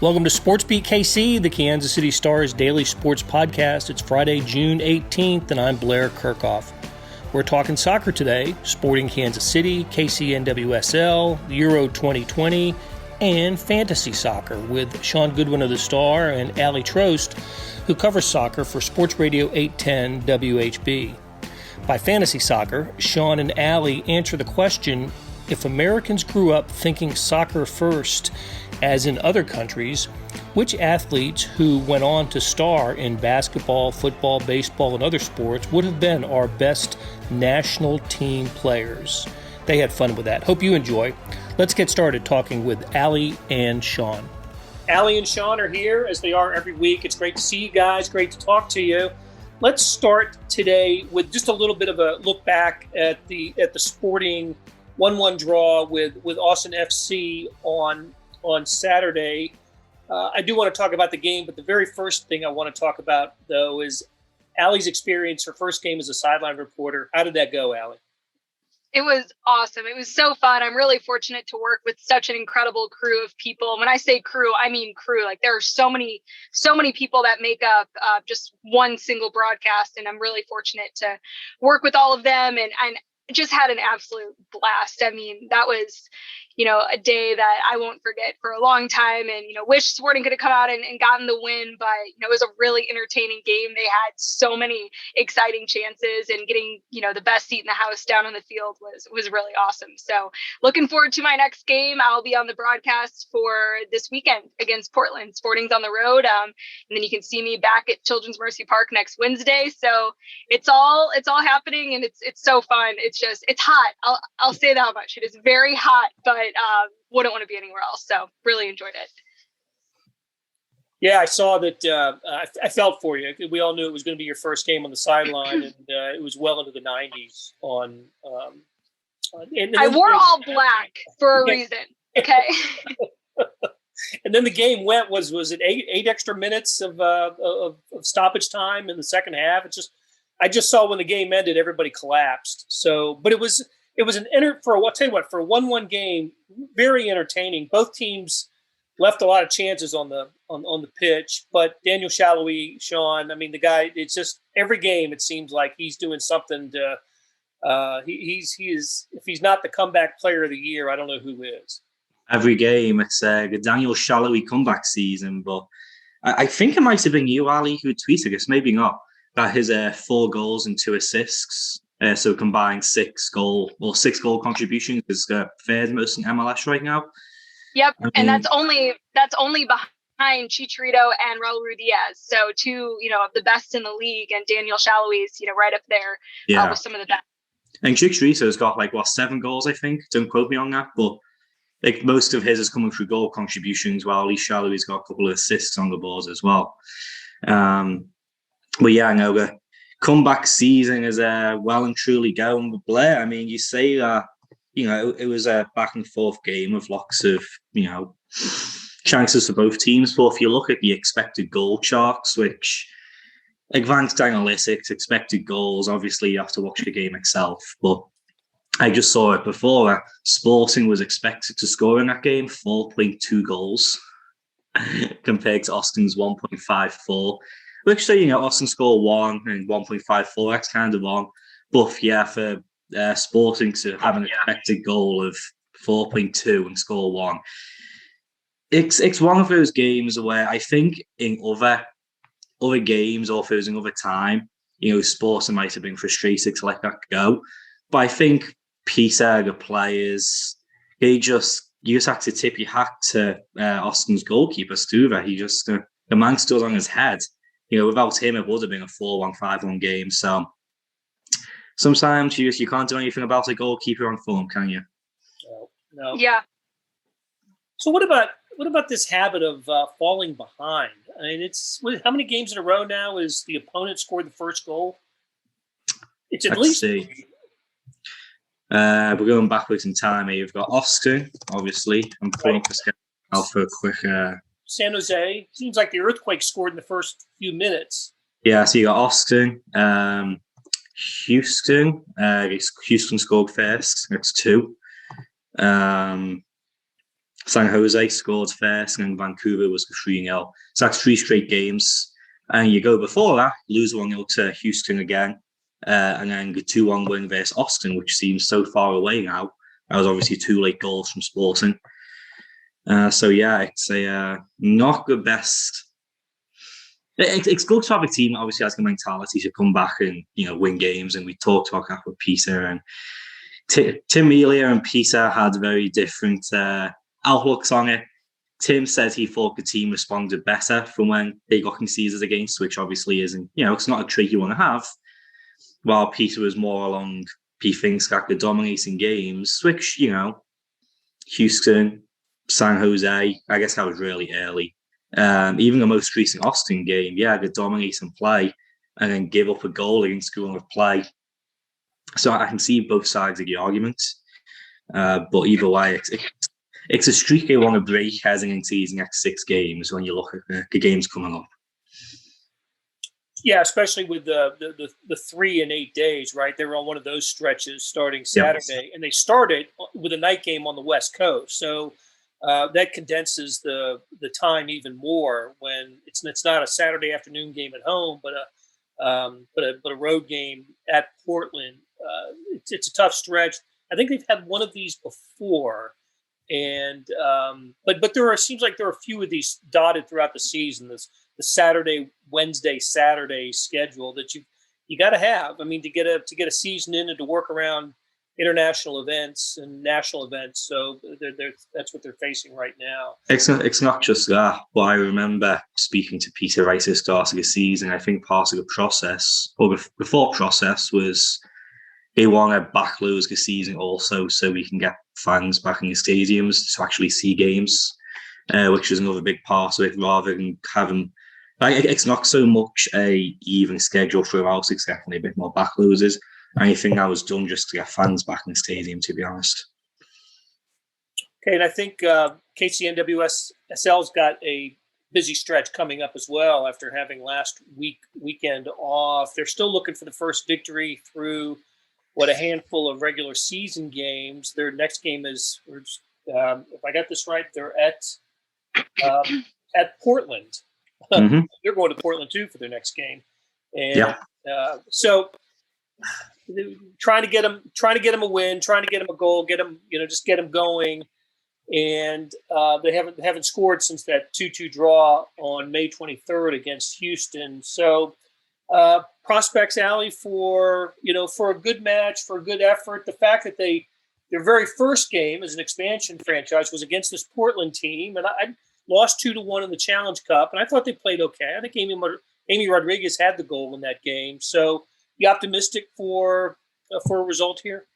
Welcome to SportsBeat KC, the Kansas City Star's daily sports podcast. It's Friday, June 18th, and I'm Blair Kerkhoff. We're talking soccer today, Sporting Kansas City, KC NWSL, Euro 2020, and fantasy soccer with Shaun Goodwin of the Star and Aly Trost, who covers soccer for Sports Radio 810 WHB. By fantasy soccer, Shaun and Aly answer the question, if Americans grew up thinking soccer first, as in other countries, which athletes who went on to star in basketball, football, baseball, and other sports would have been our best national team players? They had fun with that. Hope you enjoy. Let's get started talking with Aly and Shaun. Aly and Shaun are here, as they are every week. It's great to see you guys. Great to talk to you. Let's start today with just a little bit of a look back at the Sporting 1-1 draw with Austin FC on Saturday. I do want to talk about the game, but the very first thing I want to talk about, though, is Aly's experience, her first game as a sideline reporter. How did that go, Aly? It was awesome. It was so fun. I'm really fortunate to work with such an incredible crew of people. When I say crew, I mean crew. Like, there are so many people that make up just one single broadcast, and I'm really fortunate to work with all of them and just had an absolute blast. I mean, that was, a day that I won't forget for a long time, and, wish Sporting could have come out and gotten the win, but, it was a really entertaining game. They had so many exciting chances, and getting, the best seat in the house down on the field was really awesome. So looking forward to my next game. I'll be on the broadcast for this weekend against Portland. Sporting's on the road. And then you can see me back at Children's Mercy Park next Wednesday. So it's all happening, and it's so fun. It's hot. I'll say that much. It is very hot, but wouldn't want to be anywhere else. So really enjoyed it. Yeah, I saw that. I felt for you. We all knew it was going to be your first game on the sideline, and it was well into the 90s on. I wore all black for a reason. Okay. And then the game was it eight extra minutes of stoppage time in the second half? I just saw when the game ended, everybody collapsed. So, but it was an for a 1-1 game, very entertaining. Both teams left a lot of chances on the pitch, but Daniel Shalhoub, Shaun, I mean, the guy, it's just every game it seems like he's doing something to he is, if he's not the comeback player of the year, I don't know who is. Every game it's a Daniel Shalhoub comeback season, but I think it might have been you, Aly, who tweeted this, maybe not, that his 4 goals and 2 assists, so combined 6 goal contributions is third most in MLS right now. Yep, and that's only behind Chicharito and Raul Ruiz. So 2, of the best in the league, and Daniel Shalhoub is, right up there with some of the best. And Chicharito's got 7 goals, I think. Don't quote me on that, but most of his is coming through goal contributions, while Shalhoub's got a couple of assists on the boards as well. But yeah, no, the comeback season is well and truly going with Blair. I mean, you say that, it was a back and forth game with lots of, chances for both teams. But if you look at the expected goal charts, which advanced analytics, expected goals, obviously you have to watch the game itself. But I just saw it before. Sporting was expected to score in that game 4.2 goals compared to Austin's 1.54. Which, so, Austin scored 1 and 1.54, that's kind of long. But yeah, for Sporting to have an expected goal of 4.2 and score 1, it's one of those games where I think in other games, or if it was another time, Sporting might have been frustrated to let that go. But I think Peter, the players, you just have to tip your hat to Austin's goalkeeper, Stuver. He just, the man stood on his head. Without him, it would have been a 4-1, 5-1 game. So sometimes you can't do anything about a goalkeeper on form, can you? No. Yeah. So what about this habit of falling behind? I mean, how many games in a row now is the opponent scored the first goal? It's at least. See. We're going backwards in time here. You've got Austin, obviously. I'm pulling up the schedule for a quick. San Jose. Seems like the Earthquake scored in the first few minutes. Yeah, so you got Austin, Houston. Houston scored first. That's 2. San Jose scored first, and then Vancouver was 3-0. So that's 3 straight games. And you go before that, lose 1-0 to Houston again, and then the 2-1 win versus Austin, which seems so far away now. That was obviously 2 late goals from Sporting. So yeah, it's not the best. It's good to have a team that obviously has the mentality to come back and win games. And we talked about that with Peter, and Tim Melia and Peter had very different outlooks on it. Tim said he thought the team responded better from when they got conceded against, which obviously isn't, it's not a trait you want to have. While Peter was more along, he thinks that they're dominating games, which, Houston, San Jose, I guess that was really early. Even the most recent Austin game, they dominate and play and then give up a goal against the run of play. So I can see both sides of the argument. But either way, it's a streak they want to break heading into these next 6 games when you look at the games coming up. Yeah, especially with the 3 and 8 days, right? They were on one of those stretches starting Saturday, and they started with a night game on the West Coast. So that condenses the time even more when it's not a Saturday afternoon game at home, but a road game at Portland. It's a tough stretch. I think they've had one of these before, and but seems like there are a few of these dotted throughout the season. The Saturday, Wednesday, Saturday schedule that you got to have. I mean, to get a season in and to work around international events and national events. So that's what they're facing right now. It's not just that, but I remember speaking to Peter right at the start of the season. I think part of the process, or the thought process, was they want to backload the season also so we can get fans back in the stadiums to actually see games, which is another big part of it, rather than having... it's not so much a even schedule throughout, it's definitely a bit more backloaded. Anything that was done just to get fans back in the stadium, to be honest. Okay, and I think KC NWSL's got a busy stretch coming up as well after having last weekend off. They're still looking for the first victory through a handful of regular season games. Their next game is, if I got this right, they're at Portland. Mm-hmm. They're going to Portland too for their next game, and so trying to get them a win, trying to get them a goal, just get them going. And they haven't scored since that 2-2 draw on May 23rd against Houston. So prospects, Aly, for a good match, for a good effort. The fact that their very first game as an expansion franchise was against this Portland team, and I lost 2-1 in the Challenge Cup, and I thought they played okay. I think Amy Rodriguez had the goal in that game. So you optimistic for a result here?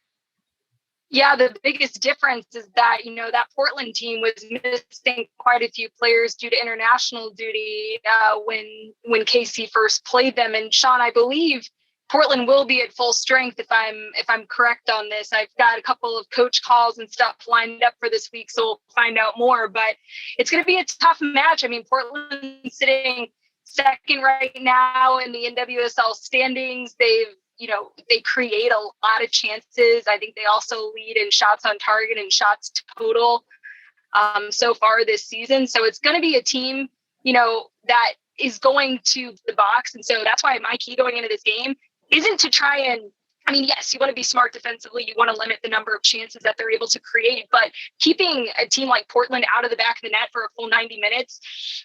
Yeah, the biggest difference is that, that Portland team was missing quite a few players due to international duty when KC first played them. And Shaun, I believe Portland will be at full strength if I'm correct on this. I've got a couple of coach calls and stuff lined up for this week, so we'll find out more. But it's going to be a tough match. I mean, Portland's sitting second right now in the NWSL standings. They create a lot of chances. I think they also lead in shots on target and shots total so far this season. So it's going to be a team, that is going to the box. And so that's why my key going into this game isn't to try and, yes, you want to be smart defensively. You want to limit the number of chances that they're able to create, but keeping a team like Portland out of the back of the net for a full 90 minutes,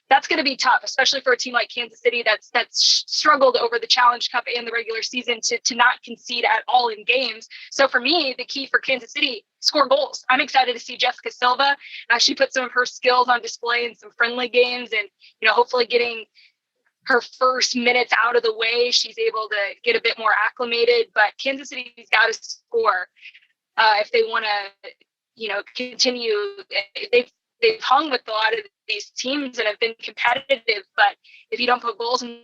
that's going to be tough, especially for a team like Kansas City that's struggled over the Challenge Cup and the regular season to not concede at all in games. So for me, the key for Kansas City, score goals. I'm excited to see Jessica Silva actually put some of her skills on display in some friendly games and, hopefully getting her first minutes out of the way, she's able to get a bit more acclimated. But Kansas City's got to score if they want to, continue. They've hung with a lot of these teams and have been competitive. But if you don't put goals in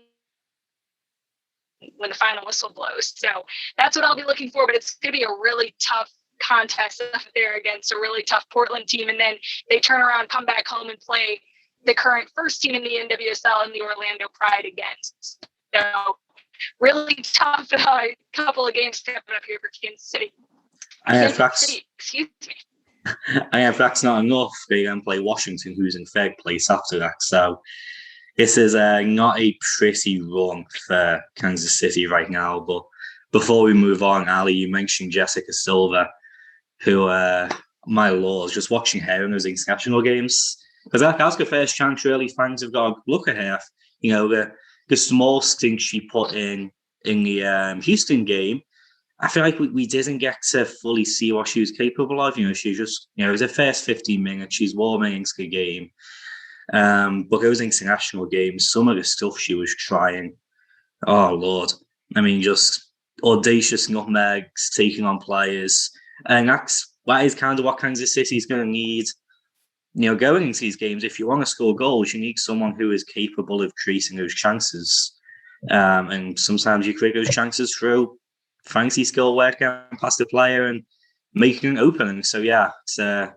when the final whistle blows, so that's what I'll be looking for. But it's going to be a really tough contest up there against a really tough Portland team, and then they turn around, come back home, and play the current first team in the NWSL and the Orlando Pride against. So really tough couple of games coming up here for Kansas City. Excuse me. And if that's not enough, they then play Washington, who's in third place after that. So this is not a pretty run for Kansas City right now. But before we move on, Ali, you mentioned Jessica Silva, who, my lord, just watching her in those international games. Because that's the first chance really fans have got to look at her. You know, the small stint she put in the Houston game, I feel like we didn't get to fully see what she was capable of. You know, she just, it was her first 15 minutes. She's warming into the game. But those international games, some of the stuff she was trying, oh, Lord. I mean, just audacious nutmegs, taking on players. And that is kind of what Kansas City is going to need, going into these games. If you want to score goals, you need someone who is capable of creating those chances. And sometimes you create those chances through fancy skill work past the player and making an opening. So, yeah, it's going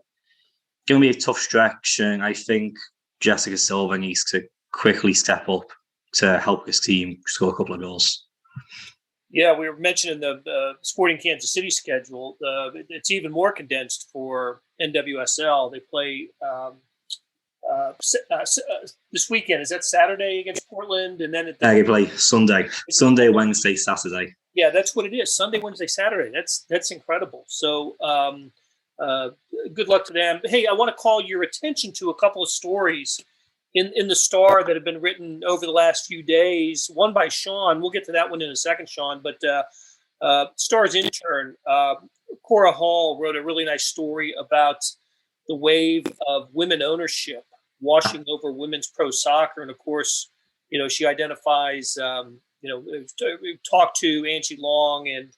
to be a tough stretch. And I think Jessica Silva needs to quickly step up to help his team score a couple of goals. Yeah, we were mentioning the Sporting Kansas City schedule. It's even more condensed for NWSL. They play this weekend. Is that Saturday against Portland? And then they play Sunday, Wednesday, Saturday. Yeah, that's what it is. Sunday, Wednesday, Saturday. That's incredible. So good luck to them. Hey, I want to call your attention to a couple of stories in the Star that have been written over the last few days. One by Shaun. We'll get to that one in a second, Shaun. But Star's intern, Cora Hall, wrote a really nice story about the wave of women ownership washing over women's pro soccer. And, of course, she identifies, talked to Angie Long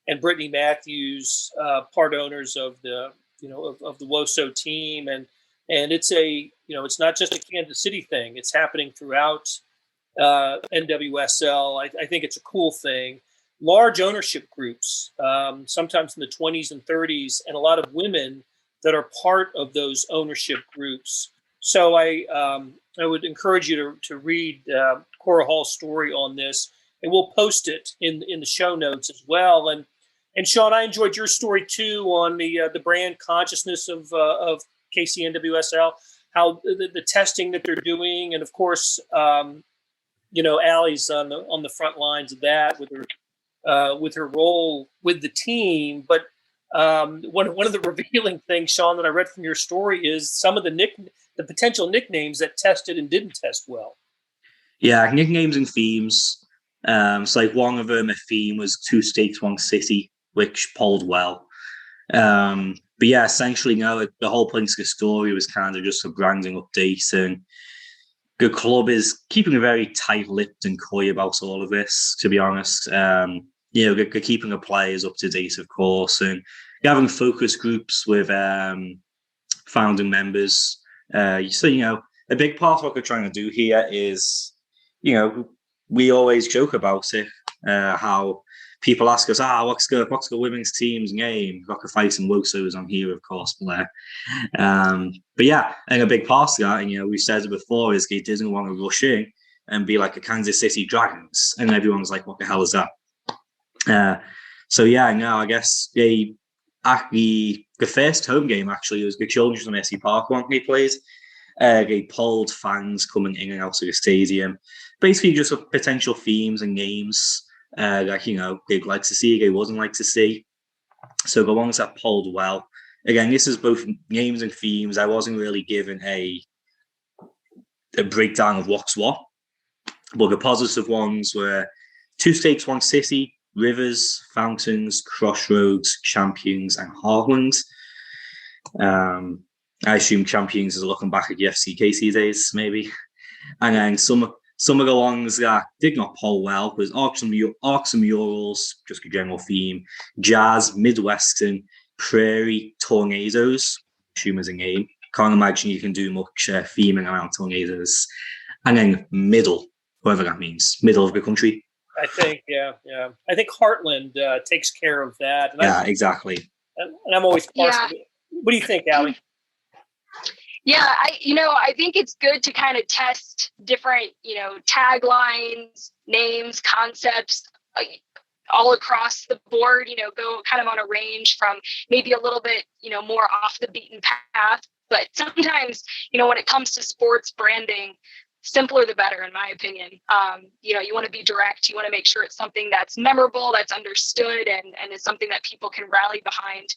and Brittany Matthews, part owners of the, of the Woso team. And it's it's not just a Kansas City thing. It's happening throughout NWSL. I think it's a cool thing. Large ownership groups, sometimes in the 20s and 30s, and a lot of women that are part of those ownership groups. So I would encourage you to read Cora Hall's story on this, and we'll post it in the show notes as well. And Shaun, I enjoyed your story too on the brand consciousness of KC NWSL, how the testing that they're doing, and of course, Aly's on the front lines of that with her role with the team. But one of the revealing things, Shaun, that I read from your story is some of the potential nicknames that tested and didn't test well. Yeah, nicknames and themes. So like one of them, a theme was 2 states, 1 city, which polled well. But yeah, essentially, the whole point of the story was kind of just a branding update, and the club is keeping a very tight-lipped and coy about all of this, to be honest. They're keeping the players up to date, of course, and having focus groups with founding members. So, a big part of what we're trying to do here is, we always joke about it, how people ask us, what's the women's team's name? Rocket Fighting Wosos on here, of course, Blair. But yeah, and a big part of that, and we said it before, is they didn't want to rush in and be like a Kansas City Dragons, and everyone's like, what the hell is that? So yeah, I guess at the first home game, actually, it was the Children's Mercy Park one they played. They polled fans coming in and out of the stadium, basically just potential themes and names that they'd like to see, they wouldn't like to see. So the ones that polled well, again, this is both names and themes. I wasn't really given a breakdown of what's what, but the positive ones were 2 states, 1 city, rivers, fountains, crossroads, champions, and heartlands. I assume champions is looking back at the FC KC days, maybe. And then some of the ones that did not poll well was Arcs and Murals, just a general theme, Jazz, Midwestern, Prairie, Tornadoes, I assume is a name. Can't imagine you can do much theming around tornadoes. And then Middle, whatever that means, middle of the country. I think, yeah. I think Heartland takes care of that. And exactly. And I'm always partial. Yeah. What do you think, Aly? Yeah, I think it's good to kind of test different, taglines, names, concepts. all across the board, go kind of on a range from maybe a little bit, more off the beaten path. But sometimes, when it comes to sports branding, simpler the better, in my opinion. You want to be direct. You want to make sure it's something that's memorable, that's understood, and is something that people can rally behind.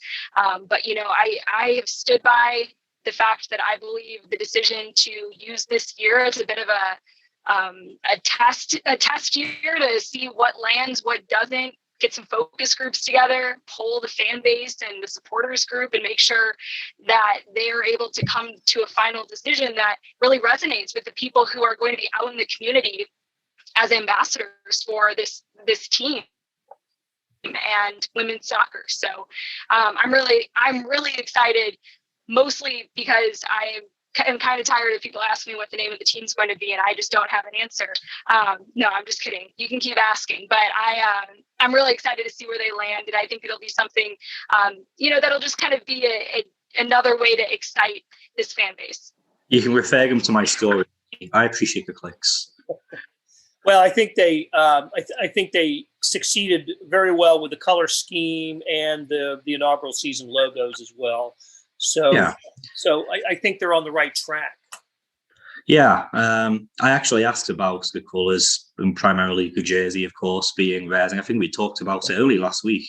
But I have stood by the fact that I believe the decision to use this year as a bit of a test year to see what lands, what doesn't, get some focus groups together, poll the fan base and the supporters group, and make sure that they are able to come to a final decision that really resonates with the people who are going to be out in the community as ambassadors for this team and women's soccer. So I'm really excited, mostly because I'm kind of tired of people asking me what the name of the team's going to be, and I just don't have an answer. No, I'm just kidding. You can keep asking, but I'm really excited to see where they land, and I think it'll be something, that'll just kind of be another way to excite this fan base. You can refer them to my story. I appreciate the clicks. Well, I think they succeeded very well with the color scheme and the inaugural season logos as well. So, yeah. So I think they're on the right track. Yeah, I actually asked about the colours, and primarily the jersey, of course, being red. And I think we talked about it early last week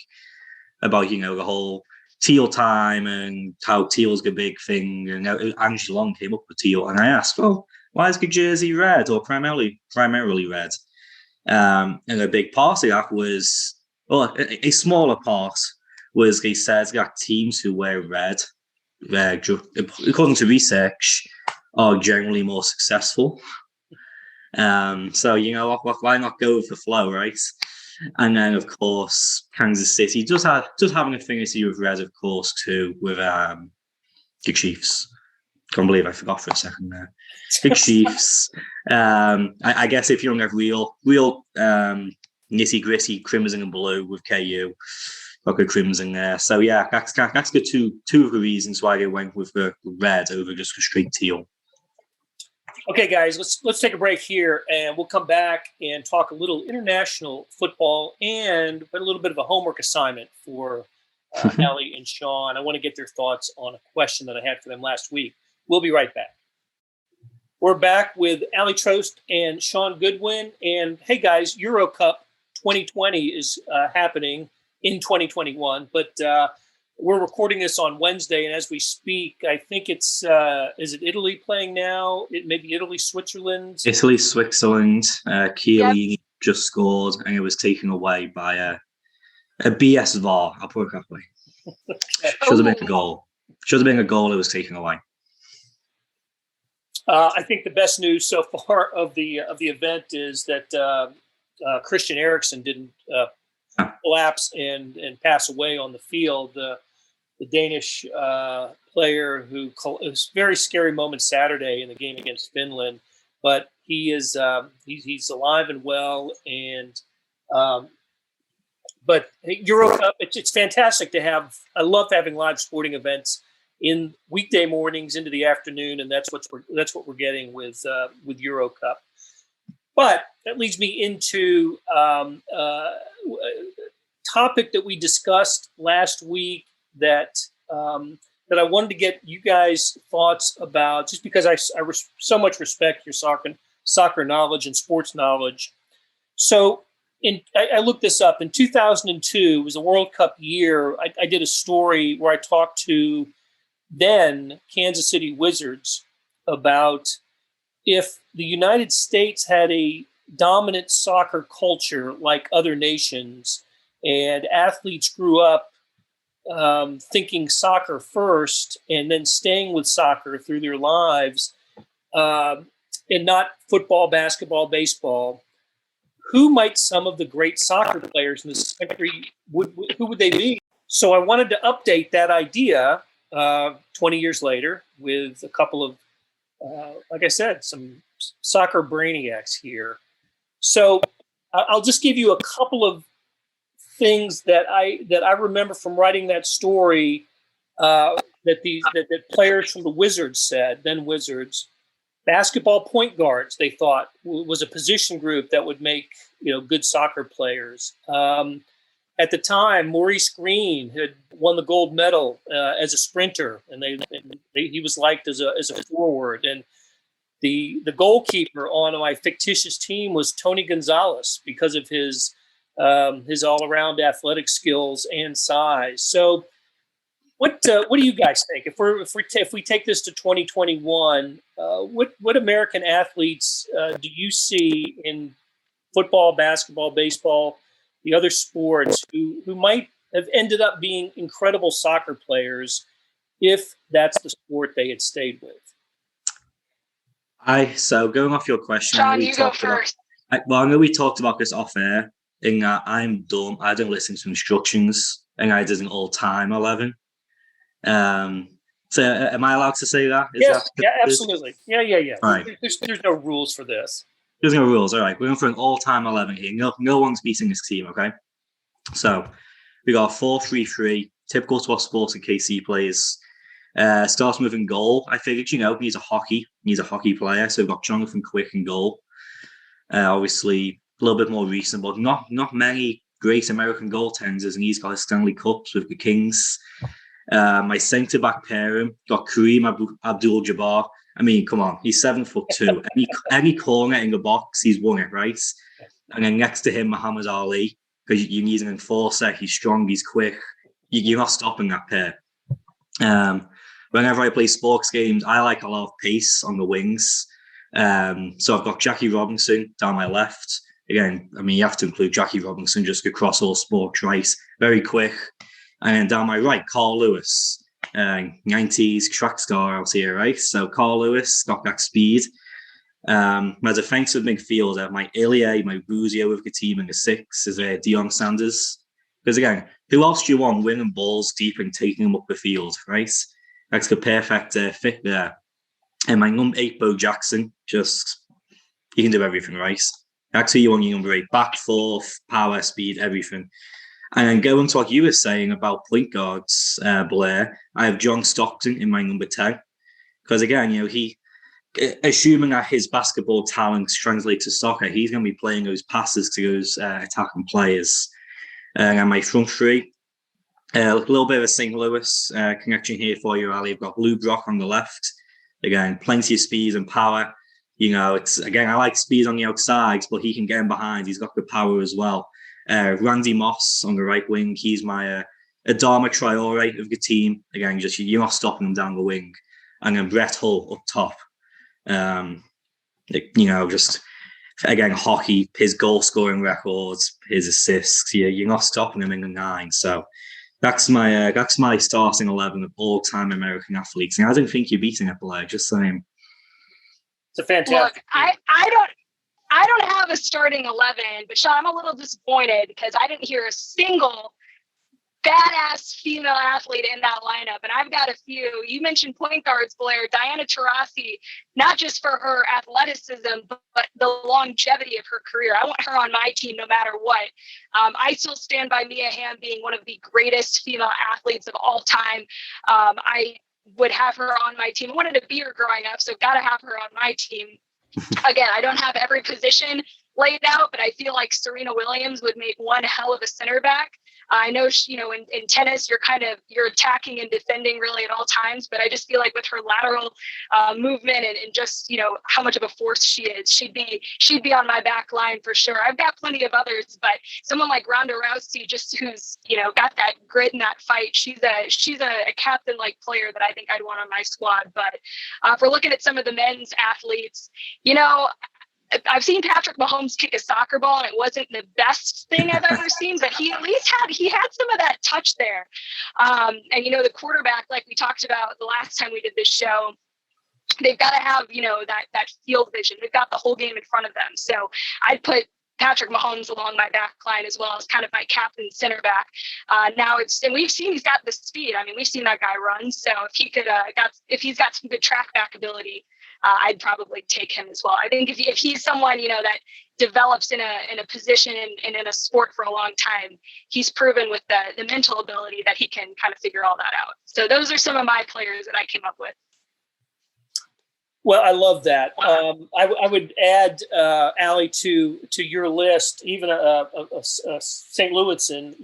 about, the whole teal time and how teal's a big thing. And Angie Long came up with teal, and I asked, well, why is the jersey red or primarily red? And a big part of that was, well, a smaller part was they said that teams who wear red, according to research, are generally more successful. So, why not go with the flow, right? And then, of course, Kansas City does have an affinity with red, of course, too, with the Chiefs. Can't believe I forgot for a second there. The Chiefs. I guess if you don't have real nitty-gritty crimson and blue with KU, like a crimson there. So yeah, that's the two of the reasons why they went with the red over just the straight teal. Okay, guys, let's take a break here, and we'll come back and talk a little international football and a little bit of a homework assignment for Aly and Shaun. I want to get their thoughts on a question that I had for them last week. We'll be right back. We're back with Aly Trost and Shaun Goodwin. And hey, guys, Euro Cup 2020 is happening in 2021, but we're recording this on Wednesday, and as we speak, I think it's is it Italy playing now? It may be Italy, Switzerland. Italy, Switzerland. Chiellini just scored, and it was taken away by a BS VAR. I'll put it that way. Should have been a goal. Should have been a goal. It was taken away. I think the best news so far of the event is that Christian Eriksen didn't collapse and pass away on the field. The Danish player who it was a very scary moment Saturday in the game against Finland, but he is he's alive and well. And but Euro Cup, it's fantastic to have. I love having live sporting events in weekday mornings into the afternoon, and that's what we're getting with Euro Cup. But that leads me into topic that we discussed last week that I wanted to get you guys' thoughts about, just because I so much respect your soccer knowledge and sports knowledge. So I looked this up. In 2002, it was a World Cup year. I did a story where I talked to then Kansas City Wizards about if the United States had a dominant soccer culture like other nations, and athletes grew up thinking soccer first and then staying with soccer through their lives, and not football, basketball, baseball, who might some of the great soccer players in this country, who would they be? So I wanted to update that idea 20 years later with a couple of, like I said, some soccer brainiacs here. So I'll just give you a couple of things that I remember from writing that story that players from the Wizards said, then Wizards. Basketball point guards, they thought, was a position group that would make good soccer players. at the time, Maurice Green had won the gold medal as a sprinter, and he was liked as a forward. And the goalkeeper on my fictitious team was Tony Gonzalez because of his all-around athletic skills and size. So, what do you guys think? If we take this to 2021, what American athletes do you see in football, basketball, baseball, the other sports who might have ended up being incredible soccer players if that's the sport they had stayed with? So going off your question, Shaun, you go first. I know we talked about this off air. In that I'm dumb. I don't listen to instructions, and I did an all-time 11. So am I allowed to say that? Yes, absolutely. Yeah. Right. There's no rules for this. There's no rules. All right, we're going for an all-time 11 here. No one's beating this team. Okay. So we got a 4-3-3, typical to what Sporting KC plays. Starts moving goal. I figured, he's a hockey player. So we've got Jonathan Quick in goal. Obviously, a little bit more recent, but not many great American goaltenders, and he's got his Stanley Cups with the Kings. My centre-back pairing got Kareem Abdul-Jabbar. I mean, come on, he's 7'2". Any corner in the box, he's won it, right? And then next to him, Muhammad Ali, because you need an enforcer. He's strong, he's quick. You're not stopping that pair. Whenever I play sports games, I like a lot of pace on the wings. So I've got Jackie Robinson down my left. Again, I mean, you have to include Jackie Robinson just across all sports, right? Very quick. And then down my right, Carl Lewis, 90s track star out here, right? So Carl Lewis got that speed. My defensive midfielder, my Ilie, my Buzio with the team in the 6 is Deion Sanders. Because again, who else do you want winning balls deep and taking them up the field, right? That's the perfect fit there. And my number 8, Bo Jackson, he can do everything, right? That's who you want your number 8. Back, forth, power, speed, everything. And then going to what you were saying about point guards, Blair, I have John Stockton in my number 10. Because again, he, assuming that his basketball talents translate to soccer, he's going to be playing those passes to those attacking players. And my front 3, a little bit of a St. Louis connection here for you, Ali. I've got Lou Brock on the left. Again, plenty of speed and power. I like speed on the outsides, but he can get in behind. He's got the power as well. Randy Moss on the right wing. He's my Adama Traore of the team. Again, you're not stopping him down the wing. And then Brett Hull up top. Again, hockey, his goal scoring records, his assists. You're not stopping him in the 9. So that's my starting 11 of all-time American athletes. And I don't think you're beating it, Blair. Just saying. It's a fantastic. Look, I don't have a starting 11, but Shaun, I'm a little disappointed because I didn't hear a single badass female athlete in that lineup. And I've got a few. You mentioned point guards, Blair. Diana Taurasi, not just for her athleticism, but the longevity of her career. I want her on my team no matter what. I still stand by Mia Hamm being one of the greatest female athletes of all time. I would have her on my team. I wanted to be her growing up, so got to have her on my team. Again, I don't have every position laid out, but I feel like Serena Williams would make one hell of a center back. I know, in tennis, you're attacking and defending really at all times, but I just feel like with her lateral movement and just, how much of a force she is, she'd be on my back line for sure. I've got plenty of others, but someone like Ronda Rousey, just who's, got that grit in that fight. She's a captain-like player that I think I'd want on my squad. But if we're looking at some of the men's athletes, I've seen Patrick Mahomes kick a soccer ball, and it wasn't the best thing I've ever seen, but he at least had some of that touch there. And the quarterback, like we talked about the last time we did this show, they've got to have that field vision. They've got the whole game in front of them. So I'd put Patrick Mahomes along my back line as well as kind of my captain center back. And we've seen he's got the speed. I mean, we've seen that guy run. So if he's got some good track back ability, I'd probably take him as well. I think if he's someone, that develops in a position and in a sport for a long time, he's proven with the mental ability that he can kind of figure all that out. So those are some of my players that I came up with. Well, I love that. I would add Aly to your list. Even a St. Louisan,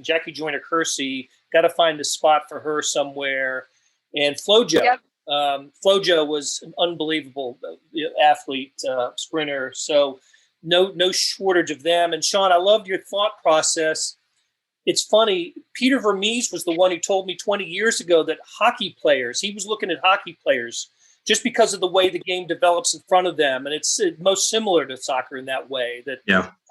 Jackie Joyner Kersey. Got to find a spot for her somewhere. And Flojo. Yep. Flojo was an unbelievable athlete, sprinter. So no shortage of them. And Shaun, I loved your thought process. It's funny. Peter Vermees was the one who told me 20 years ago that hockey players, he was looking at hockey players just because of the way the game develops in front of them. And it's most similar to soccer in that way. That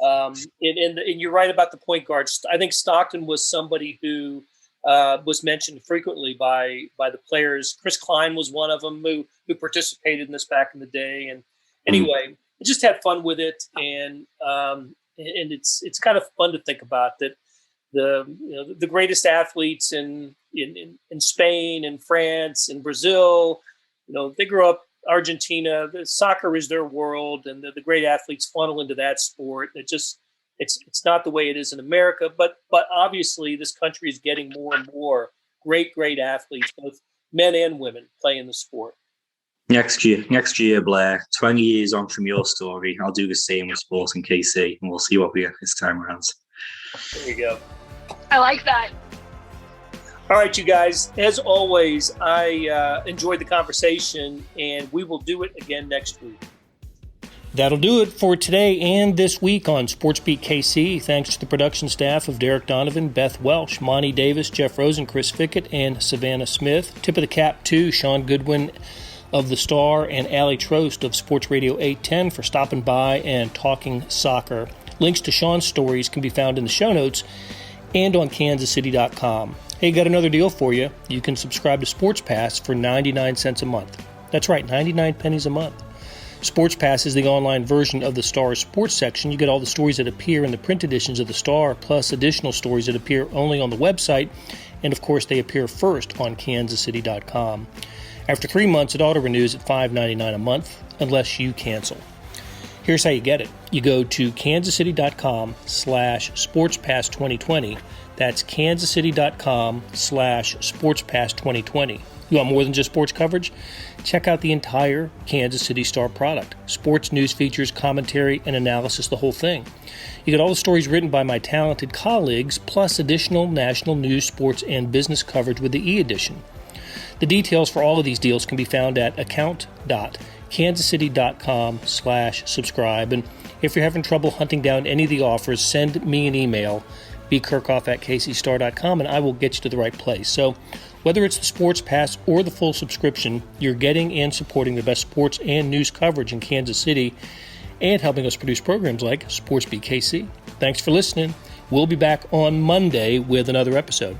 and you're right about the point guard. I think Stockton was somebody who was mentioned frequently by the players. Chris Klein was one of them who participated in this back in the day. And anyway, I just had fun with it. And it's kind of fun to think about that. The greatest athletes in Spain and France and Brazil, they grew up Argentina. The soccer is their world, and the great athletes funnel into that sport. It's not the way it is in America, but obviously this country is getting more and more great athletes, both men and women, playing the sport. Next year, Blair, 20 years on from your story, I'll do the same with Sporting KC, and we'll see what we get this time around. There you go. I like that. All right, you guys, as always, I enjoyed the conversation, and we will do it again next week. That'll do it for today and this week on SportsBeat KC. Thanks to the production staff of Derek Donovan, Beth Welsh, Monty Davis, Jeff Rosen, Chris Fickett, and Savannah Smith. Tip of the cap to Sean Goodwin of The Star and Aly Trost of Sports Radio 810 for stopping by and talking soccer. Links to Sean's stories can be found in the show notes and on kansascity.com. Hey, got another deal for you. You can subscribe to Sports Pass for 99 cents a month. That's right, 99 pennies a month. Sports Pass is the online version of the Star's sports section. You get all the stories that appear in the print editions of the Star, plus additional stories that appear only on the website, and of course they appear first on kansascity.com. After 3 months, it auto-renews at $5.99 a month, unless you cancel. Here's how you get it. You go to kansascity.com/sportspass2020. That's kansascity.com/sportspass2020. You want more than just sports coverage? Check out the entire Kansas City Star product. Sports news features, commentary, and analysis, the whole thing. You get all the stories written by my talented colleagues, plus additional national news, sports, and business coverage with the e-edition. The details for all of these deals can be found at account.kansascity.com/subscribe. And if you're having trouble hunting down any of the offers, send me an email, bkerkhoff@kcstar.com, and I will get you to the right place. So whether it's the Sports Pass or the full subscription, you're getting and supporting the best sports and news coverage in Kansas City and helping us produce programs like SportsBeat KC. Thanks for listening. We'll be back on Monday with another episode.